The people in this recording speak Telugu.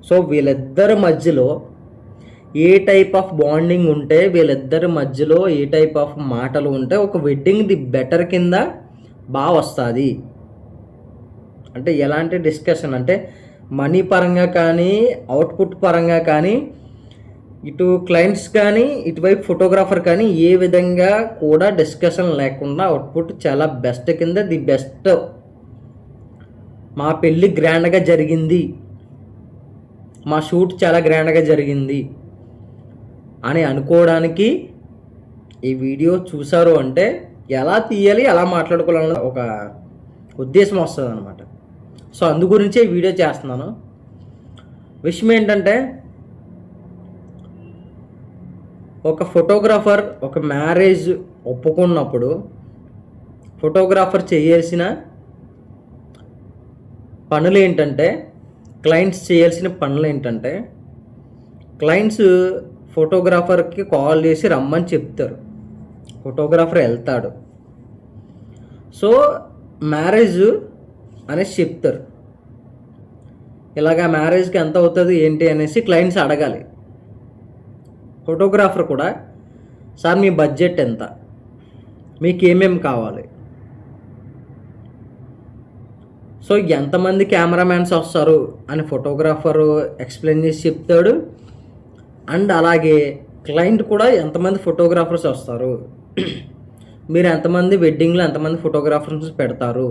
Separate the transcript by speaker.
Speaker 1: సో వీళ్ళిద్దరి మధ్యలో ఏ టైప్ ఆఫ్ బాండింగ్ ఉంటే, వీళ్ళిద్దరి మధ్యలో ఏ టైప్ ఆఫ్ మాటలు ఉంటే ఒక వెడ్డింగ్ది బెటర్ కింద బాగా వస్తుంది. అంటే ఎలాంటి డిస్కషన్ అంటే మనీ పరంగా కానీ, అవుట్పుట్ పరంగా కానీ, ఇటు క్లయింట్స్ కానీ, ఇటువైపు ఫోటోగ్రాఫర్ కానీ ఏ విధంగా కూడా డిస్కషన్ లేకుండా అవుట్పుట్ చాలా బెస్ట్ కింద ది బెస్ట్. మా పెళ్ళి గ్రాండ్గా జరిగింది, మా షూట్ చాలా గ్రాండ్గా జరిగింది అని అనుకోవడానికి ఈ వీడియో చూసారు అంటే ఎలా తీయాలి, ఎలా మాట్లాడుకోవాలన్న ఒక ఉద్దేశం వస్తుంది అనమాట. సో అందు గురించే ఈ వీడియో చేస్తున్నాను. విషయం ఏంటంటే, ఒక ఫోటోగ్రాఫర్ ఒక మ్యారేజ్ ఒప్పుకున్నప్పుడు ఫోటోగ్రాఫర్ చేయాల్సిన పనులు ఏంటంటే, క్లయింట్స్ చేయాల్సిన పనులు ఏంటంటే, క్లయింట్స్ ఫోటోగ్రాఫర్కి కాల్ చేసి రమ్మని చెప్తారు, ఫోటోగ్రాఫర్ వెళ్తాడు. సో మ్యారేజ్ అనేసి చెప్తారు, ఇలాగా మ్యారేజ్కి ఎంత అవుతుంది ఏంటి అనేసి క్లయింట్స్ అడగాలి. ఫోటోగ్రాఫర్ కూడా, సార్ మీ బడ్జెట్ ఎంత, మీకు ఏమేమి కావాలి, సో ఎంతమంది కెమెరామ్యాన్స్ వస్తారు అని ఫోటోగ్రాఫరు ఎక్స్ప్లెయిన్ చేసి చెప్తాడు. అండ్ అలాగే క్లయింట్ కూడా ఎంతమంది ఫోటోగ్రాఫర్స్ వస్తారు, మీరు ఎంతమంది వెడ్డింగ్లో ఎంతమంది ఫోటోగ్రాఫర్స్ పెడతారు